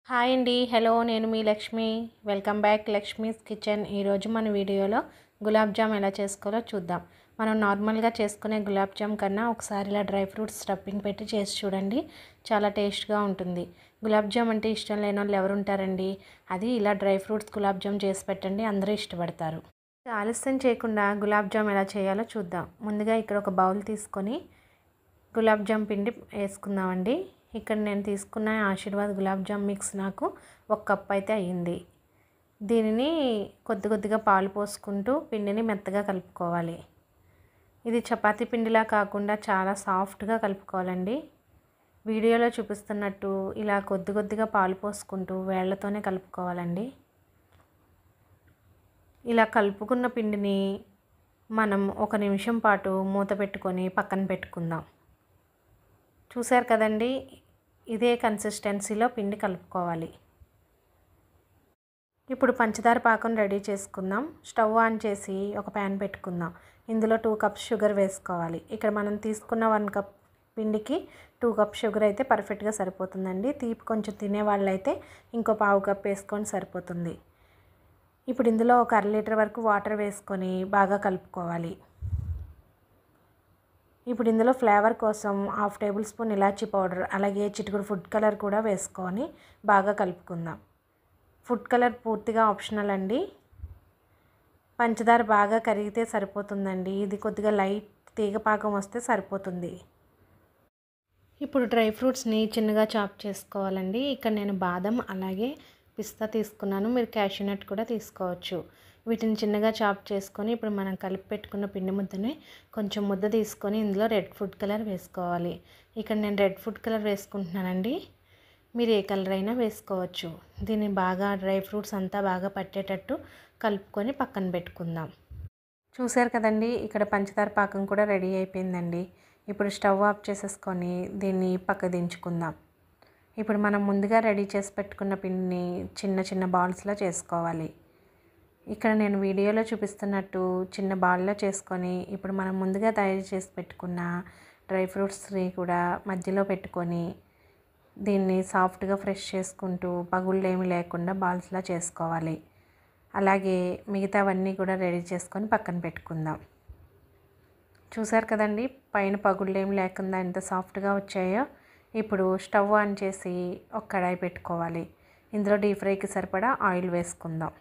Hi అండి. Hello, నేను మీ Lakshmi. Welcome back Lakshmi's kitchen. ఈరోజు మన వీడియోలో గులాబ్ జామ్ ఎలా చేసుకోవాలో చూద్దాం. మనం నార్మల్గా చేసుకునే గులాబ్ జామ్ కన్నా ఒకసారి ఇలా డ్రై ఫ్రూట్స్ స్టఫింగ్ పెట్టి చేసి చూడండి, చాలా టేస్ట్గా ఉంటుంది. గులాబ్ జామ్ అంటే ఇష్టం లేని వాళ్ళు ఎవరు ఉంటారండి? అది ఇలా డ్రై ఫ్రూట్స్ గులాబ్ జామ్ చేసి పెట్టండి, అందరూ ఇష్టపడతారు. ఆలస్యం చేయకుండా గులాబ్ జామ్ ఎలా చేయాలో చూద్దాం. ముందుగా ఇక్కడ ఒక బౌల్ తీసుకొని గులాబ్ జామ్ పిండి వేసుకుందామండి. ఇక్కడ నేను తీసుకున్న ఆశీర్వాద్ గులాబ్ జామ్ మిక్స్ నాకు 1 కప్ అయితే అయ్యింది. దీనిని కొద్ది కొద్దిగా పాలు పోసుకుంటూ పిండిని మెత్తగా కలుపుకోవాలి. ఇది చపాతీ పిండిలా కాకుండా చాలా సాఫ్ట్గా కలుపుకోవాలండి. వీడియోలో చూపిస్తున్నట్టు ఇలా కొద్ది కొద్దిగా పాలు పోసుకుంటూ వేళ్లతోనే కలుపుకోవాలండి. ఇలా కలుపుకున్న పిండిని మనం 1 నిమిషం పాటు మూత పెట్టుకొని పక్కన పెట్టుకుందాం. చూసారు కదండి, ఇదే కన్సిస్టెన్సీలో పిండి కలుపుకోవాలి. ఇప్పుడు పంచదార పాకం రెడీ చేసుకుందాం. స్టవ్ ఆన్ చేసి ఒక ప్యాన్ పెట్టుకుందాం. ఇందులో 2 కప్స్ షుగర్ వేసుకోవాలి. ఇక్కడ మనం తీసుకున్న 1 కప్ పిండికి 2 కప్ షుగర్ అయితే పర్ఫెక్ట్గా సరిపోతుందండి. తీపి కొంచెం తినే వాళ్ళైతే ఇంకో 1/2 కప్ వేసుకొని సరిపోతుంది. ఇప్పుడు ఇందులో 1 అర లీటర్ వరకు వాటర్ వేసుకొని బాగా కలుపుకోవాలి. ఇప్పుడు ఇందులో ఫ్లేవర్ కోసం 1/2 టేబుల్ స్పూన్ ఇలాచీ పౌడర్, అలాగే చిటికెడు ఫుడ్ కలర్ కూడా వేసుకొని బాగా కలుపుకుందాం. ఫుడ్ కలర్ పూర్తిగా ఆప్షనల్ అండి. పంచదార బాగా కరిగితే సరిపోతుందండి. ఇది కొద్దిగా లైట్ తీగ పాకం వస్తే సరిపోతుంది. ఇప్పుడు డ్రై ఫ్రూట్స్ని చిన్నగా చాప్ చేసుకోవాలండి. ఇక్కడ నేను బాదం అలాగే పిస్తా తీసుకున్నాను. మీరు క్యాషూ నట్ కూడా తీసుకోవచ్చు. వీటిని చిన్నగా చాప్ చేసుకొని ఇప్పుడు మనం కలిపి పెట్టుకున్న పిండి ముద్దని కొంచెం ముద్ద తీసుకొని ఇందులో రెడ్ ఫుడ్ కలర్ వేసుకోవాలి. ఇక్కడ నేను రెడ్ ఫుడ్ కలర్ వేసుకుంటున్నానండి. మీరు ఏ కలర్ అయినా వేసుకోవచ్చు. దీన్ని బాగా డ్రై ఫ్రూట్స్ అంతా బాగా పట్టేటట్టు కలుపుకొని పక్కన పెట్టుకుందాం. చూసారు కదండి, ఇక్కడ పంచదార పాకం కూడా రెడీ అయిపోయిందండి. ఇప్పుడు స్టవ్ ఆఫ్ చేసేసుకొని దీన్ని పక్క దించుకుందాం. ఇప్పుడు మనం ముందుగా రెడీ చేసి పెట్టుకున్న పిండిని చిన్న చిన్న బాల్స్లో చేసుకోవాలి. ఇక్కడ నేను వీడియోలో చూపిస్తున్నట్టు చిన్న బాల్లో చేసుకొని ఇప్పుడు మనం ముందుగా తయారు చేసి పెట్టుకున్న డ్రై ఫ్రూట్స్ని కూడా మధ్యలో పెట్టుకొని దీన్ని సాఫ్ట్గా ఫ్రెష్ చేసుకుంటూ పగుళ్ళు ఏమి లేకుండా బాల్స్లా చేసుకోవాలి. అలాగే మిగతావన్నీ కూడా రెడీ చేసుకొని పక్కన పెట్టుకుందాం. చూసారు కదండి, పైన పగుళ్ళు ఏమి లేకుండా ఎంత సాఫ్ట్గా వచ్చాయో. ఇప్పుడు స్టవ్ ఆన్ చేసి ఒక కడాయి పెట్టుకోవాలి. ఇందులో డీప్ ఫ్రైకి సరిపడా ఆయిల్ వేసుకుందాం.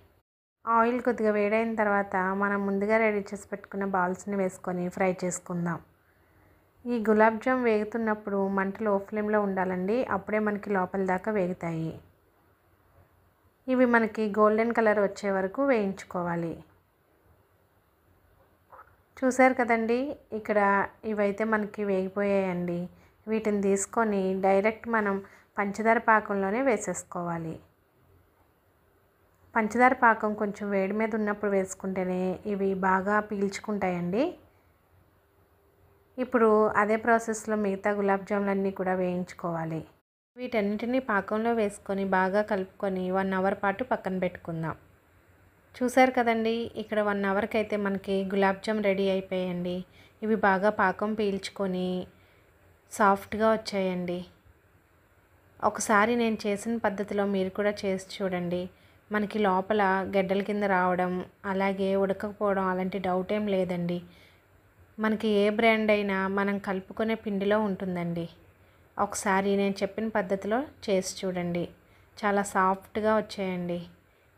ఆయిల్ కొద్దిగా వేడైన తర్వాత మనం ముందుగా రెడీ చేసి పెట్టుకున్న బాల్స్ని వేసుకొని ఫ్రై చేసుకుందాం. ఈ గులాబ్ జామ్ వేగుతున్నప్పుడు మంట లో ఫ్లేమ్లో ఉండాలండి. అప్పుడే మనకి లోపల దాకా వేగుతాయి. ఇవి మనకి గోల్డెన్ కలర్ వచ్చే వరకు వేయించుకోవాలి. చూసారు కదండి, ఇక్కడ ఇవైతే మనకి వేగిపోయాయండి. వీటిని తీసుకొని డైరెక్ట్ మనం పంచదార పాకంలోనే వేసేసుకోవాలి. పంచదార పాకం కొంచెం వేడి మీద ఉన్నప్పుడు వేసుకుంటేనే ఇవి బాగా పీల్చుకుంటాయండి. ఇప్పుడు అదే ప్రాసెస్లో మిగతా గులాబ్ జాములన్నీ కూడా వేయించుకోవాలి. వీటన్నిటిని పాకంలో వేసుకొని బాగా కలుపుకొని 1 అవర్ పాటు పక్కన పెట్టుకుందాం. చూసారు కదండి, ఇక్కడ 1 అవర్కి అయితే మనకి గులాబ్ జామ్ రెడీ అయిపోయాయండి. ఇవి బాగా పాకం పీల్చుకొని సాఫ్ట్గా వచ్చాయండి. ఒకసారి నేను చేసిన పద్ధతిలో మీరు కూడా చేసి చూడండి. మనకి లోపల గడ్డల కింద రావడం అలాగే ఉడకకపోవడం అలాంటి డౌట్ ఏం లేదండి. మనకి ఏ బ్రాండ్ అయినా మనం కలుపుకునే పిండిలో ఉంటుందండి. ఒకసారి నేను చెప్పిన పద్ధతిలో చేసి చూడండి, చాలా సాఫ్ట్గా వచ్చాయండి.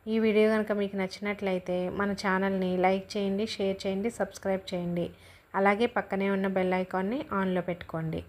ఈ వీడియో కనుక మీకు నచ్చినట్లయితే మన ఛానల్ని లైక్ చేయండి, షేర్ చేయండి, సబ్స్క్రైబ్ చేయండి. అలాగే పక్కనే ఉన్న బెల్ ఐకాన్ని ఆన్లో పెట్టుకోండి.